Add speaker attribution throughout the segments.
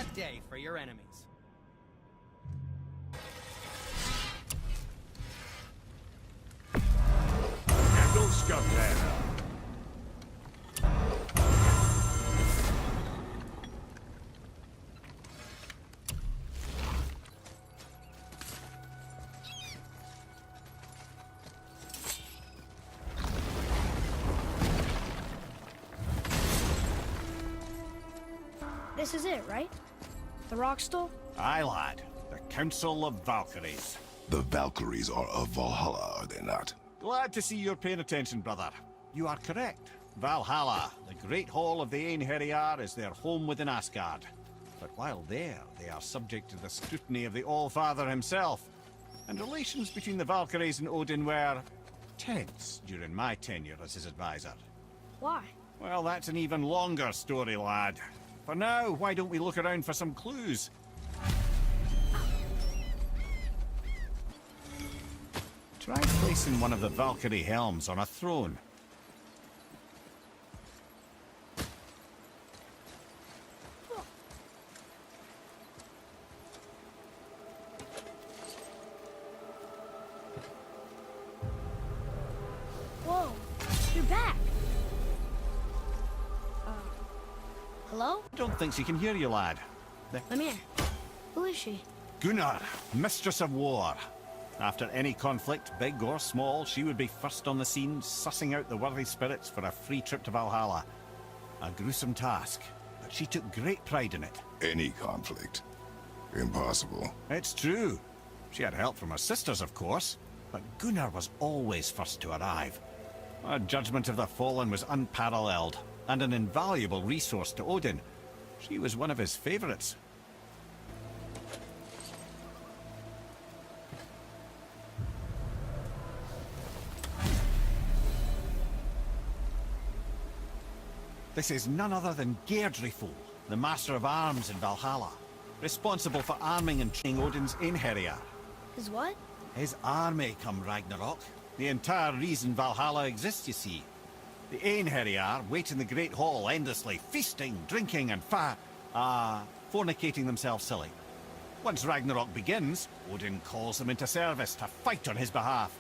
Speaker 1: bad day for your enemies.
Speaker 2: Handle Scumhead.
Speaker 3: This is it, right? The rock stool?
Speaker 2: Aye, lad. The Council of Valkyries.
Speaker 4: The Valkyries are of Valhalla, are they not?
Speaker 2: Glad to see you're paying attention, brother. You are correct. Valhalla, the great hall of the Einherjar, is their home within Asgard. But while there, they are subject to the scrutiny of the All-Father himself. And relations between the Valkyries and Odin were tense during my tenure as his advisor.
Speaker 3: Why?
Speaker 2: Well, that's an even longer story, lad. For now, why don't we look around for some clues? Try placing one of the Valkyrie helms on a throne.
Speaker 3: Whoa, you're back. Hello?
Speaker 2: Don't think she can hear you, lad.
Speaker 3: Lemire. Who is she?
Speaker 2: Gunnar, Mistress of War. After any conflict, big or small, she would be first on the scene, sussing out the worthy spirits for a free trip to Valhalla. A gruesome task, but she took great pride in it.
Speaker 4: Any conflict. Impossible.
Speaker 2: It's true. She had help from her sisters, of course, but Gunnar was always first to arrive. Her judgment of the fallen was unparalleled, and an invaluable resource to Odin. She was one of his favorites. This is none other than Geirdriful, the Master of Arms in Valhalla, responsible for arming and training Odin's Einherjar.
Speaker 3: His what?
Speaker 2: His army come Ragnarok. The entire reason Valhalla exists, you see. The Einherjar wait in the Great Hall endlessly, feasting, drinking, and fornicating themselves silly. Once Ragnarok begins, Odin calls them into service to fight on his behalf.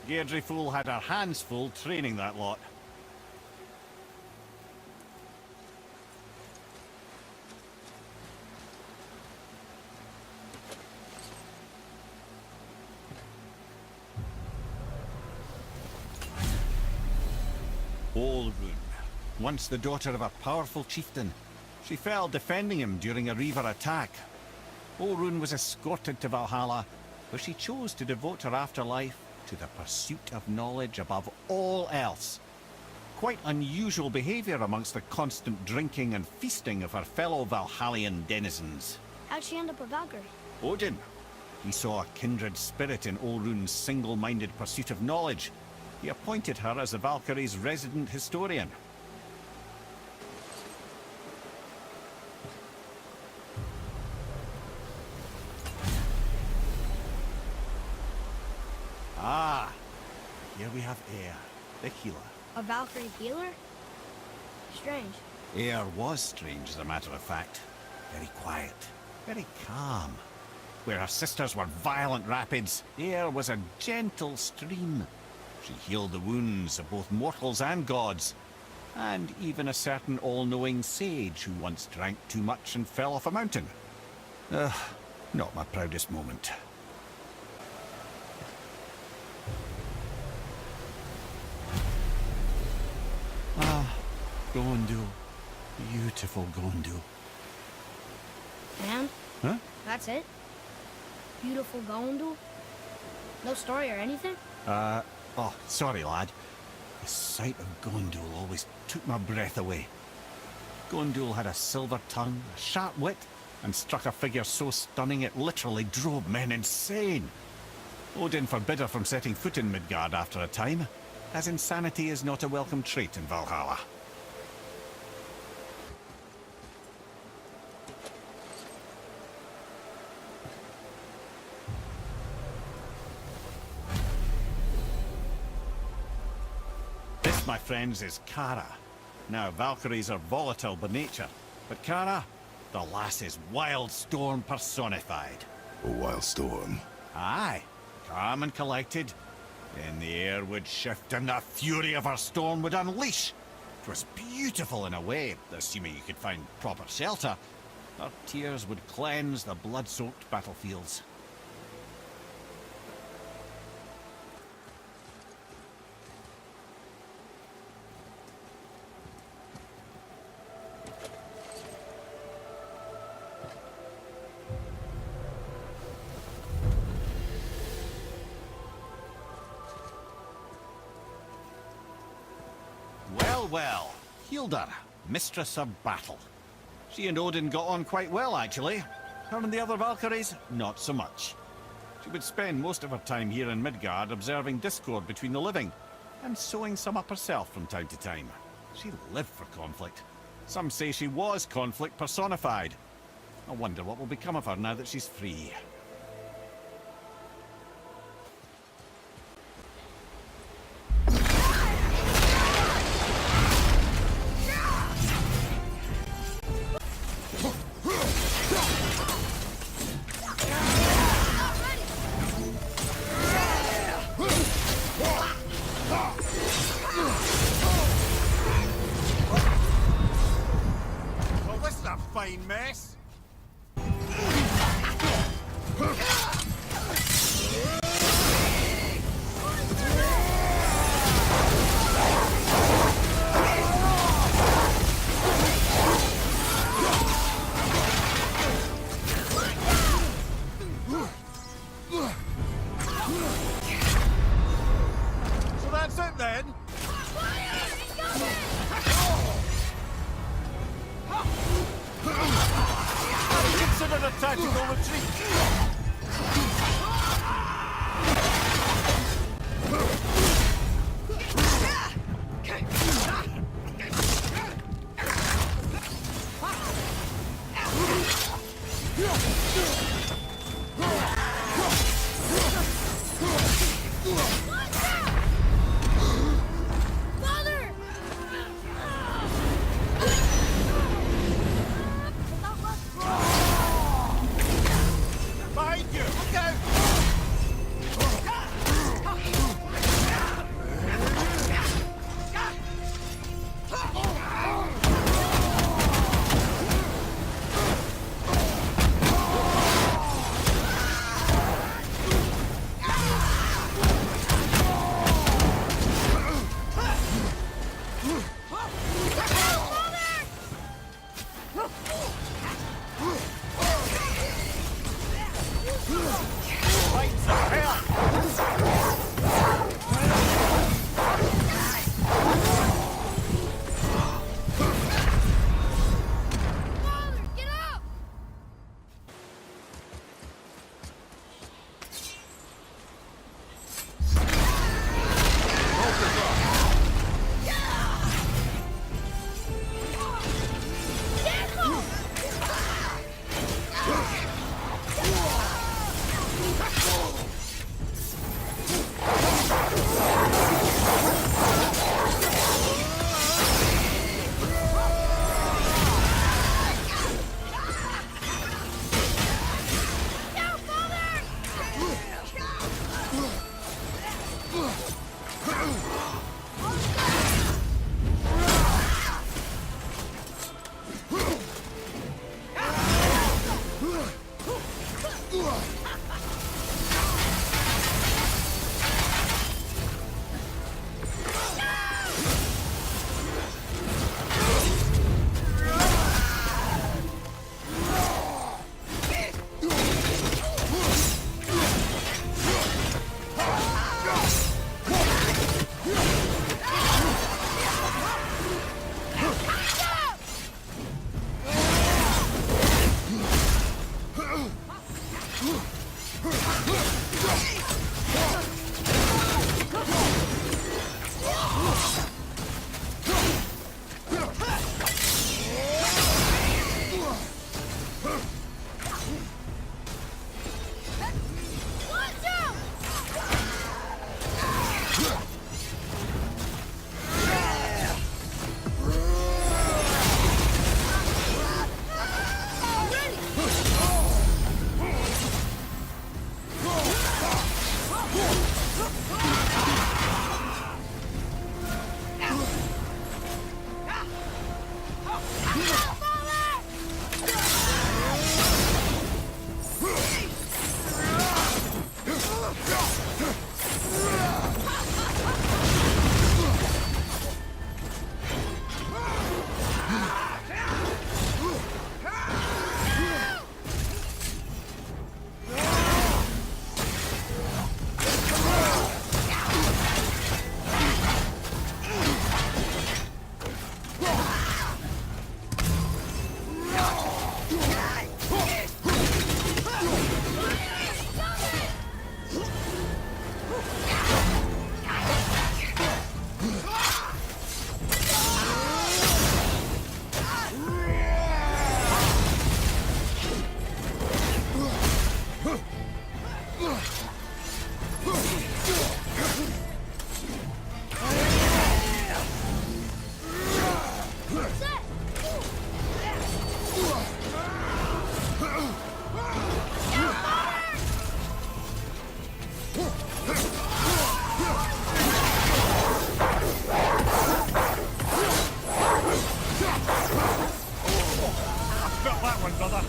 Speaker 2: Geirdriful had her hands full training that lot. Olrun, once the daughter of a powerful chieftain. She fell defending him during a Reaver attack. Olrun was escorted to Valhalla, where she chose to devote her afterlife to the pursuit of knowledge above all else. Quite unusual behavior amongst the constant drinking and feasting of her fellow Valhallian denizens.
Speaker 3: How'd she end up a Valkyrie?
Speaker 2: Odin. He saw a kindred spirit in Olrun's single-minded pursuit of knowledge. He appointed her as the Valkyrie's resident historian. Ah, here we have Eir, the healer.
Speaker 3: A Valkyrie healer? Strange.
Speaker 2: Eir was strange, as a matter of fact. Very quiet, very calm. Where her sisters were violent rapids, Eir was a gentle stream. She healed the wounds of both mortals and gods, and even a certain all-knowing sage who once drank too much and fell off a mountain. Not my proudest moment. Gondul. Beautiful Gondul.
Speaker 3: And?
Speaker 2: Huh?
Speaker 3: That's it? Beautiful Gondul? No story or anything?
Speaker 2: Oh, sorry, lad. The sight of Gondul always took my breath away. Gondul had a silver tongue, a sharp wit, and struck a figure so stunning it literally drove men insane. Odin forbid her from setting foot in Midgard after a time, as insanity is not a welcome trait in Valhalla. This, my friends, is Kara. Now, Valkyries are volatile by nature, but Kara, The lass is Wildstorm personified.
Speaker 4: A wild storm.
Speaker 2: Aye, calm and collected. Then the air would shift and the fury of her storm would unleash. It was beautiful in a way, assuming you could find proper shelter. Her tears would cleanse the blood-soaked battlefields. Well, Hilda, mistress of battle. She and Odin got on quite well, actually. Her and the other Valkyries, not so much. She would spend most of her time here in Midgard observing discord between the living, and sewing some up herself from time to time. She lived for conflict. Some say she was conflict personified. I wonder what will become of her now that she's free. Well, this is a fine mess. So that's it then? Consider a tactical retreat.
Speaker 3: Father!
Speaker 2: Behind you! Look out! Felt that one, brother.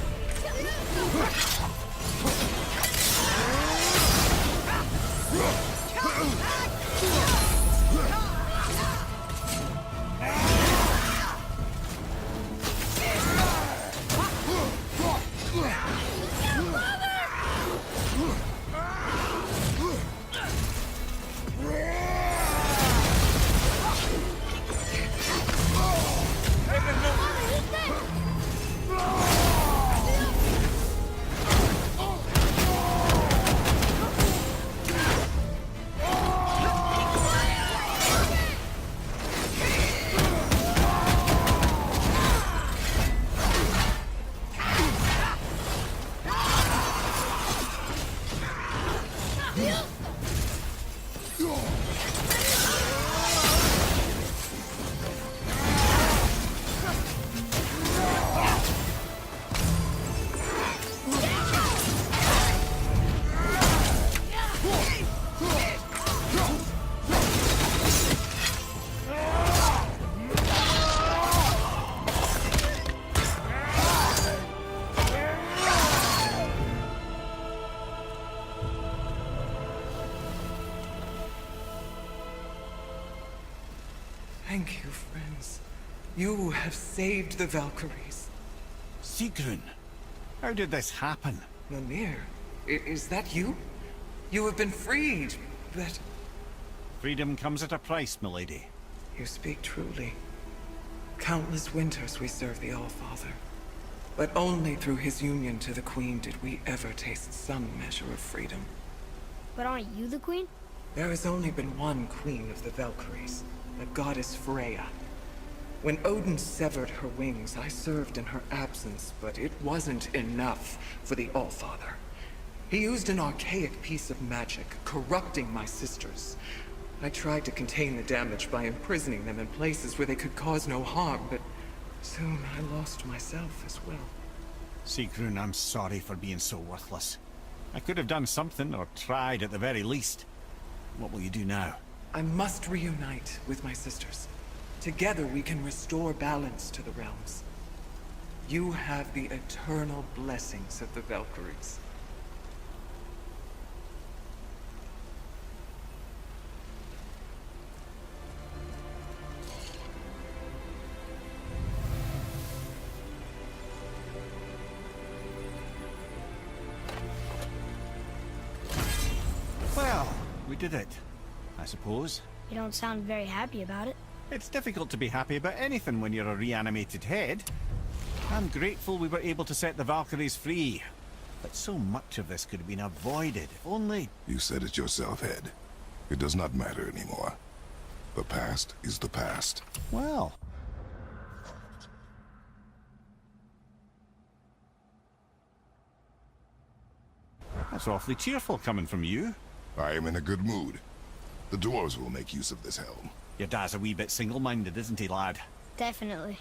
Speaker 1: Thank you, friends. You have saved the Valkyries.
Speaker 2: Sigrun, how did this happen?
Speaker 1: Mimir, is that you? You have been freed, but...
Speaker 2: Freedom comes at a price, milady.
Speaker 1: You speak truly. Countless winters we serve the All-Father. But only through his union to the Queen did we ever taste some measure of freedom.
Speaker 3: But aren't you the queen?
Speaker 1: There has only been one Queen of the Valkyries, the goddess Freya. When Odin severed her wings, I served in her absence, but it wasn't enough for the All-Father. He used an archaic piece of magic, corrupting my sisters. I tried to contain the damage by imprisoning them in places where they could cause no harm, but soon I lost myself as well.
Speaker 2: Sigrun, I'm sorry for being so worthless. I could have done something, or tried at the very least. What will you do now?
Speaker 1: I must reunite with my sisters. Together we can restore balance to the realms. You have the eternal blessings of the Valkyries.
Speaker 2: Well, we did it, I suppose.
Speaker 3: You don't sound very happy about it.
Speaker 2: It's difficult to be happy about anything when you're a reanimated head. I'm grateful we were able to set the Valkyries free. But so much of this could have been avoided, if only...
Speaker 4: You said it yourself, Head. It does not matter anymore. The past is the past.
Speaker 2: Well... That's awfully cheerful coming from you.
Speaker 4: I am in a good mood. The dwarves will make use of this helm.
Speaker 2: Your dad's a wee bit single-minded, isn't he, lad?
Speaker 3: Definitely.